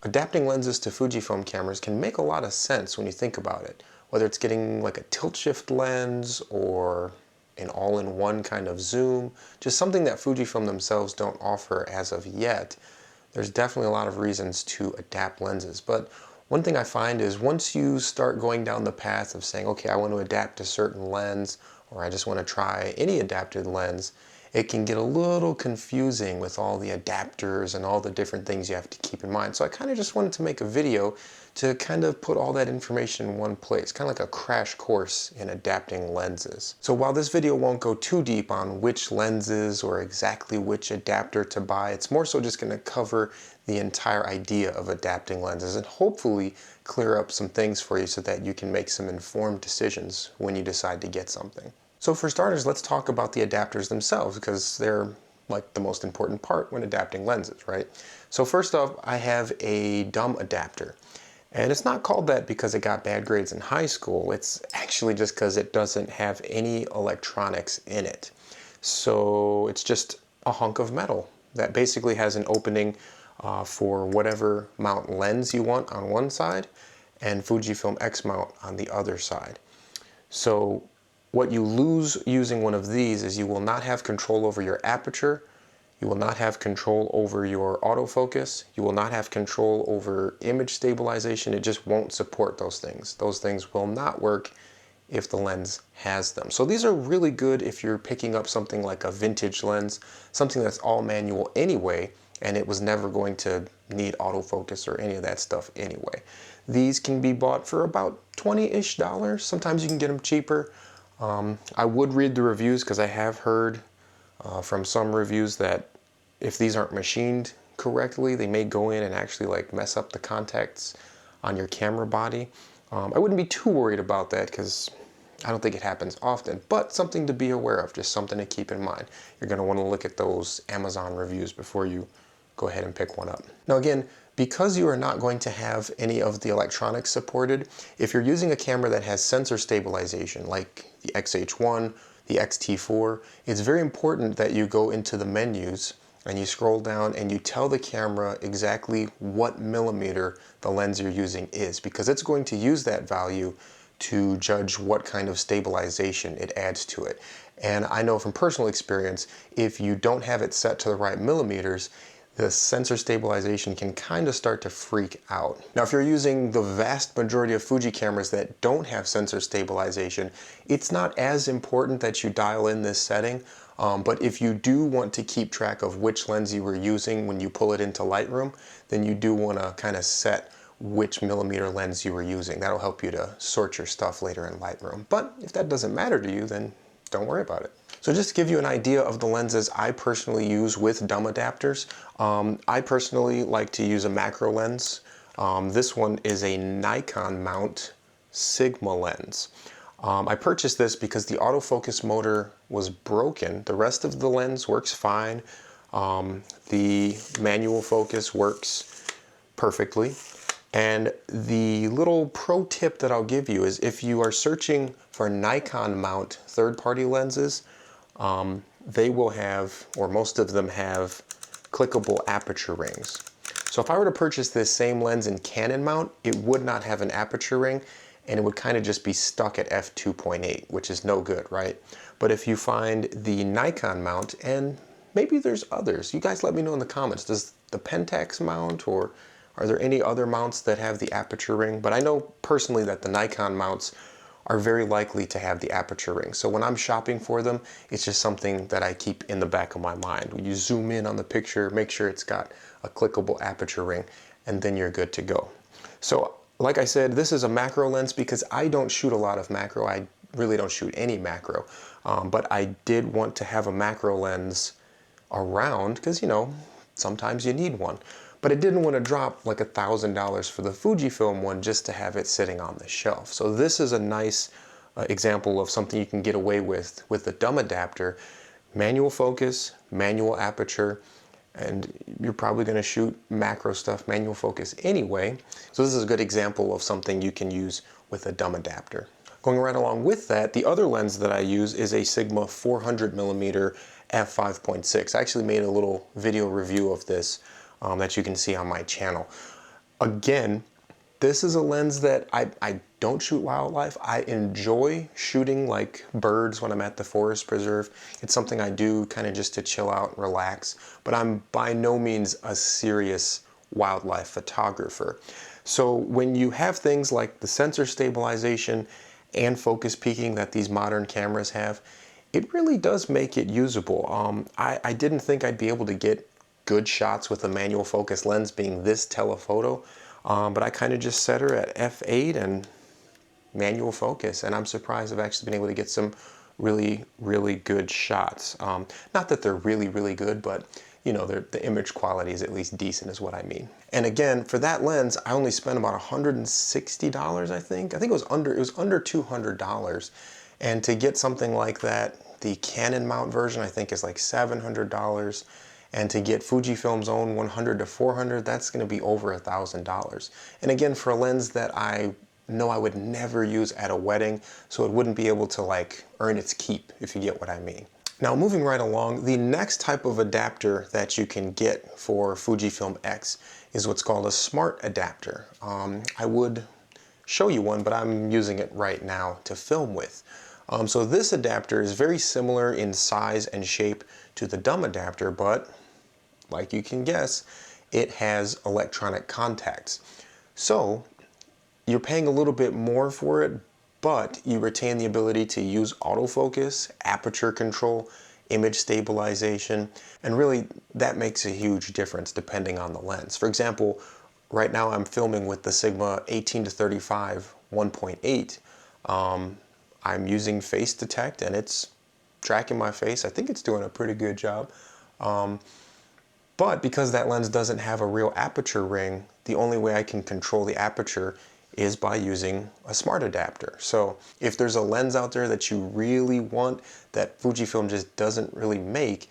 adapting lenses to Fujifilm cameras can make a lot of sense when you think about it. Whether it's getting like a tilt shift lens or an all-in-one kind of zoom, just something that Fujifilm themselves don't offer as of yet, there's definitely a lot of reasons to adapt lenses. But one thing I find is once you start going down the path of saying, okay, I want to adapt a certain lens, or I just want to try any adapted lens, it can get a little confusing with all the adapters and all the different things you have to keep in mind. So I kind of just wanted to make a video to kind of put all that information in one place, kind of like a crash course in adapting lenses. So while this video won't go too deep on which lenses or exactly which adapter to buy, it's more so just going to cover the entire idea of adapting lenses and hopefully clear up some things for you so that you can make some informed decisions when you decide to get something. So for starters, let's talk about the adapters themselves because they're like the most important part when adapting lenses, right? So first off, I have a dumb adapter. And it's not called that because it got bad grades in high school. It's actually just because it doesn't have any electronics in it. So it's just a hunk of metal that basically has an opening for whatever mount lens you want on one side and Fujifilm X mount on the other side. So what you lose using one of these is you will not have control over your aperture, you will not have control over your autofocus, you will not have control over image stabilization. It just won't support those things. Those things will not work if the lens has them. So these are really good if you're picking up something like a vintage lens, something that's all manual anyway, and it was never going to need autofocus or any of that stuff anyway. These can be bought for about $20-ish. Sometimes you can get them cheaper. I would read the reviews because I have heard from some reviews that if these aren't machined correctly, they may go in and actually like mess up the contacts on your camera body. I wouldn't be too worried about that because I don't think it happens often, but something to be aware of, just something to keep in mind. You're going to want to look at those Amazon reviews before you go ahead and pick one up. Now again, because you are not going to have any of the electronics supported, if you're using a camera that has sensor stabilization like the XH1, the XT4, it's very important that you go into the menus and you scroll down and you tell the camera exactly what millimeter the lens you're using is, because it's going to use that value to judge what kind of stabilization it adds to it. And I know from personal experience, if you don't have it set to the right millimeters, the sensor stabilization can kind of start to freak out. Now, if you're using the vast majority of Fuji cameras that don't have sensor stabilization, it's not as important that you dial in this setting, but if you do want to keep track of which lens you were using when you pull it into Lightroom, then you do want to kind of set which millimeter lens you were using. That'll help you to sort your stuff later in Lightroom. But if that doesn't matter to you, then don't worry about it. So just to give you an idea of the lenses I personally use with dumb adapters, I personally like to use a macro lens. This one is a Nikon mount Sigma lens. I purchased this because the autofocus motor was broken. The rest of the lens works fine. The manual focus works perfectly. And the little pro tip that I'll give you is if you are searching for Nikon mount third-party lenses, they will have, or most of them have, clickable aperture rings. So if I were to purchase this same lens in Canon mount, it would not have an aperture ring and it would kind of just be stuck at f2.8, which is no good, right? But if you find the Nikon mount, and maybe there's others, you guys let me know in the comments, does the Pentax mount, or are there any other mounts that have the aperture ring? But I know personally that the Nikon mounts are very likely to have the aperture ring. So when I'm shopping for them, it's just something that I keep in the back of my mind. When you zoom in on the picture, make sure it's got a clickable aperture ring, and then you're good to go. So like I said, this is a macro lens because I don't shoot a lot of macro. I really don't shoot any macro. But I did want to have a macro lens around because, you know, sometimes you need one. But I didn't want to drop like $1,000 for the Fujifilm one just to have it sitting on the shelf. So this is a nice example of something you can get away with the dumb adapter. Manual focus, manual aperture, and you're probably going to shoot macro stuff, manual focus anyway. So this is a good example of something you can use with a dumb adapter. Going right along with that, the other lens that I use is a Sigma 400mm f5.6. I actually made a little video review of this that you can see on my channel. Again, this is a lens that I don't shoot wildlife. I enjoy shooting like birds when I'm at the forest preserve. It's something I do kind of just to chill out and relax, but I'm by no means a serious wildlife photographer. So when you have things like the sensor stabilization and focus peaking that these modern cameras have, it really does make it usable. I didn't think I'd be able to get good shots with a manual focus lens being this telephoto, but I kind of just set her at f8 and manual focus, and I'm surprised I've actually been able to get some really, really good shots. Not that they're really, really good, but you know, the image quality is at least decent is what I mean. And again, for that lens, I only spent about $160, I think. I think it was under $200. And to get something like that, the Canon mount version, I think is like $700. And to get Fujifilm's own 100 to 400, that's gonna be over $1,000. And again, for a lens that I know I would never use at a wedding, so it wouldn't be able to like earn its keep, if you get what I mean. Now moving right along, the next type of adapter that you can get for Fujifilm X is what's called a smart adapter. I would show you one, but I'm using it right now to film with. So this adapter is very similar in size and shape to the dumb adapter, but like you can guess, it has electronic contacts. So you're paying a little bit more for it, but you retain the ability to use autofocus, aperture control, image stabilization, and really that makes a huge difference depending on the lens. For example, right now I'm filming with the Sigma 18 to 35 1.8. I'm using face detect and it's tracking my face. I think it's doing a pretty good job. But because that lens doesn't have a real aperture ring, the only way I can control the aperture is by using a smart adapter. So if there's a lens out there that you really want that Fujifilm just doesn't really make,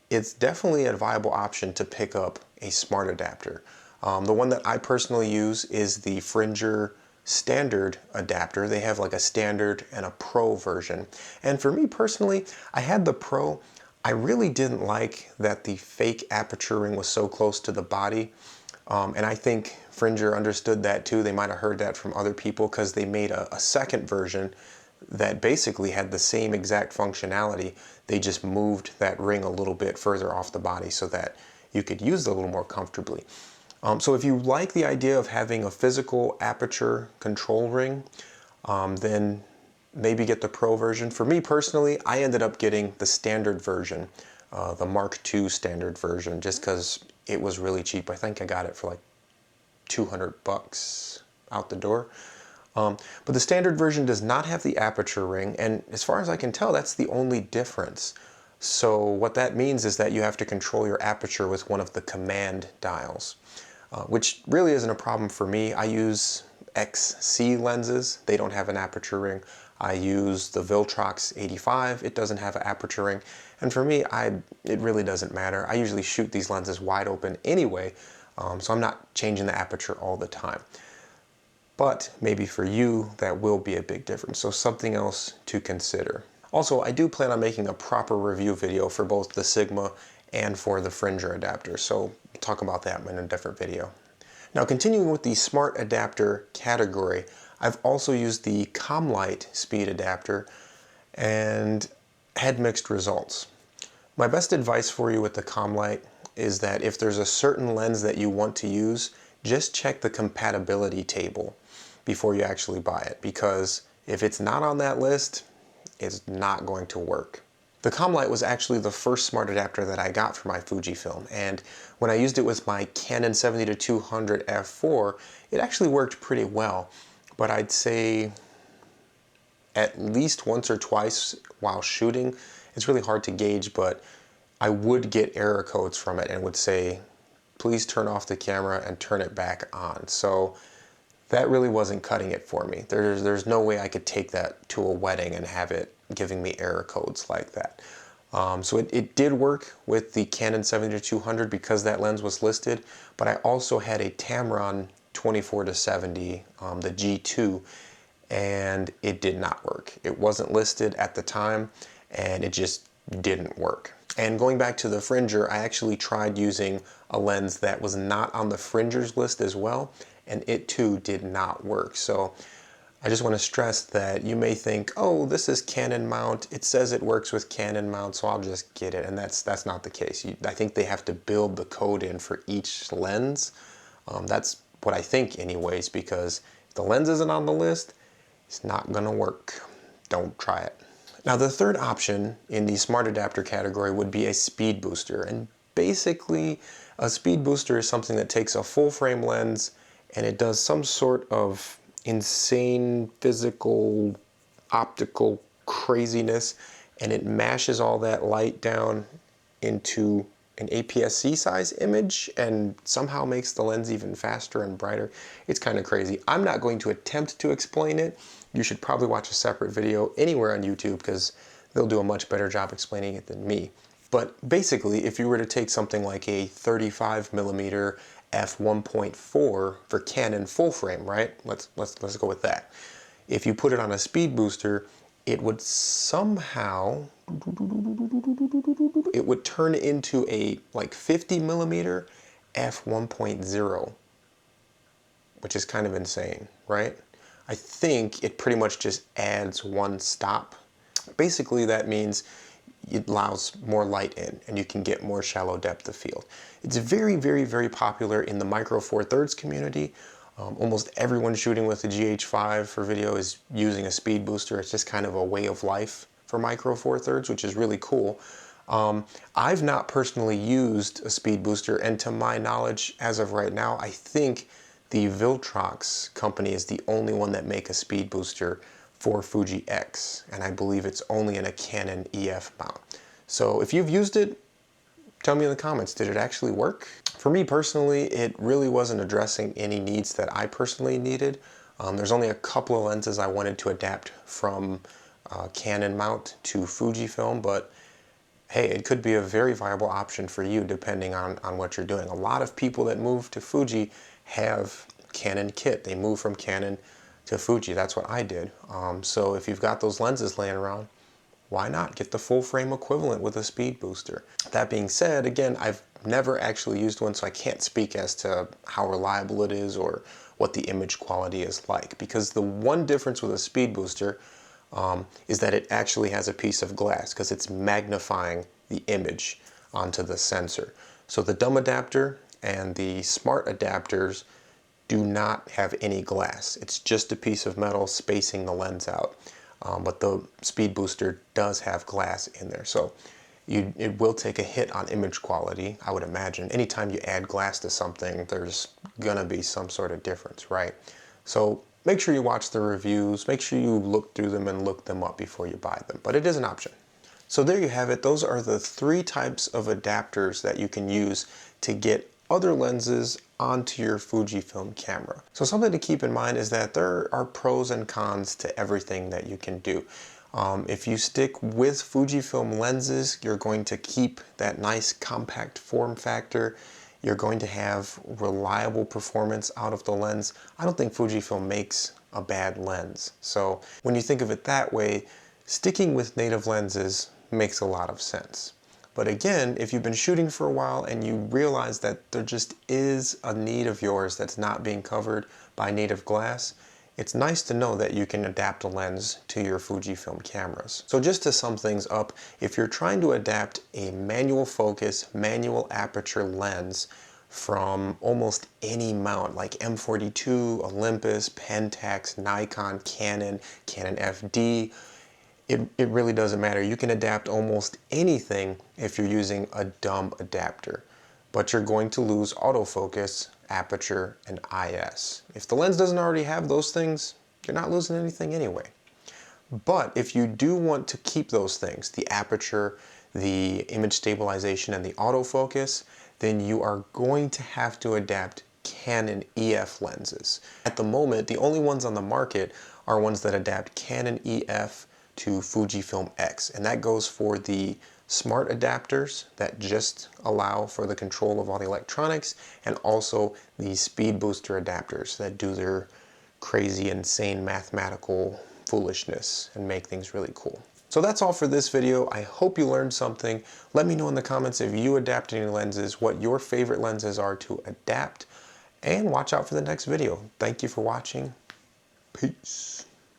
it's definitely a viable option to pick up a smart adapter. The one that I personally use is the Fringer standard adapter. They have like a standard and a pro version. And for me personally, I had the pro. I really didn't like that the fake aperture ring was so close to the body. And I think Fringer understood that too. They might have heard that from other people because they made a second version that basically had the same exact functionality. They just moved that ring a little bit further off the body so that you could use it a little more comfortably. So if you like the idea of having a physical aperture control ring, then maybe get the Pro version. For me personally, I ended up getting the standard version, the Mark II standard version, just because it was really cheap. I think I got it for like $200 out the door. But the standard version does not have the aperture ring, and as far as I can tell, that's the only difference. So what that means is that you have to control your aperture with one of the command dials, which really isn't a problem for me. I use XC lenses. They don't have an aperture ring. I use the Viltrox 85. It doesn't have an aperture ring. And for me, it really doesn't matter. I usually shoot these lenses wide open anyway, so I'm not changing the aperture all the time. But maybe for you, that will be a big difference. So something else to consider. Also, I do plan on making a proper review video for both the Sigma and for the Fringer adapter. So we'll talk about that in a different video. Now, continuing with the smart adapter category, I've also used the Comlight speed adapter and had mixed results. My best advice for you with the Comlight is that if there's a certain lens that you want to use, just check the compatibility table before you actually buy it, because if it's not on that list, it's not going to work. The Comlight was actually the first smart adapter that I got for my Fujifilm, and when I used it with my Canon 70-200 f4, it actually worked pretty well, but I'd say at least once or twice while shooting, it's really hard to gauge, but I would get error codes from it and would say, please turn off the camera and turn it back on. So that really wasn't cutting it for me. There's no way I could take that to a wedding and have it giving me error codes like that. So it did work with the Canon 70-200 because that lens was listed, but I also had a Tamron 24-70, the G2, and it did not work. It wasn't listed at the time, and it just didn't work. And going back to the Fringer, I actually tried using a lens that was not on the Fringers list as well, and it too did not work. So I just want to stress that you may think, oh, this is Canon mount. It says it works with Canon mount, so I'll just get it. And that's not the case. I think they have to build the code in for each lens. That's what I think anyways, because if the lens isn't on the list, it's not gonna work. Don't try it. Now the third option in the smart adapter category would be a speed booster. And basically a speed booster is something that takes a full frame lens and it does some sort of insane physical optical craziness, and it mashes all that light down into an APS-C size image and somehow makes the lens even faster and brighter. It's kind of crazy. I'm not going to attempt to explain it. You should probably watch a separate video anywhere on YouTube because they'll do a much better job explaining it than me. But basically, if you were to take something like a 35mm f1.4 for Canon full frame, right? Let's go with that. If you put it on a speed booster, it would somehow, it would turn into a like 50mm f1.0, which is kind of insane, right? I think it pretty much just adds one stop. Basically, that means it allows more light in and you can get more shallow depth of field. It's very, very, very popular in the micro four thirds community. Almost everyone shooting with a GH5 for video is using a speed booster. It's just kind of a way of life for micro four thirds, which is really cool. I've not personally used a speed booster, and to my knowledge, as of right now, I think the Viltrox company is the only one that make a speed booster for Fuji X, and I believe it's only in a Canon EF mount. So if you've used it, tell me in the comments, did it actually work? For me personally, it really wasn't addressing any needs that I personally needed. There's only a couple of lenses I wanted to adapt from Canon mount to Fujifilm, but hey, it could be a very viable option for you depending on what you're doing. A lot of people that move to Fuji have Canon kit. They move from Canon to Fuji. That's what I did. So if you've got those lenses laying around, why not get the full frame equivalent with a speed booster? That being said, again, I've never actually used one, so I can't speak as to how reliable it is or what the image quality is like. Because the one difference with a speed booster is that it actually has a piece of glass because it's magnifying the image onto the sensor. So the dumb adapter and the smart adapters do not have any glass. It's just a piece of metal spacing the lens out. But the speed booster does have glass in there. So it will take a hit on image quality, I would imagine. Anytime you add glass to something, there's gonna be some sort of difference, right? So make sure you watch the reviews, make sure you look through them and look them up before you buy them, but it is an option. So there you have it. Those are the three types of adapters that you can use to get other lenses onto your Fujifilm camera. So something to keep in mind is that there are pros and cons to everything that you can do. If you stick with Fujifilm lenses, you're going to keep that nice compact form factor. You're going to have reliable performance out of the lens. I don't think Fujifilm makes a bad lens. So when you think of it that way, sticking with native lenses makes a lot of sense. But again, if you've been shooting for a while and you realize that there just is a need of yours that's not being covered by native glass, it's nice to know that you can adapt a lens to your Fujifilm cameras. So just to sum things up, if you're trying to adapt a manual focus, manual aperture lens from almost any mount like M42, Olympus, Pentax, Nikon, Canon, Canon FD, it really doesn't matter. You can adapt almost anything if you're using a dumb adapter, but you're going to lose autofocus, aperture, and IS. If the lens doesn't already have those things, you're not losing anything anyway. But if you do want to keep those things, the aperture, the image stabilization, and the autofocus, then you are going to have to adapt Canon EF lenses. At the moment, the only ones on the market are ones that adapt Canon EF to Fujifilm X, and that goes for the smart adapters that just allow for the control of all the electronics, and also the speed booster adapters that do their crazy, insane mathematical foolishness and make things really cool. So that's all for this video. I hope you learned something. Let me know in the comments if you adapt any lenses, what your favorite lenses are to adapt, and watch out for the next video. Thank you for watching. Peace.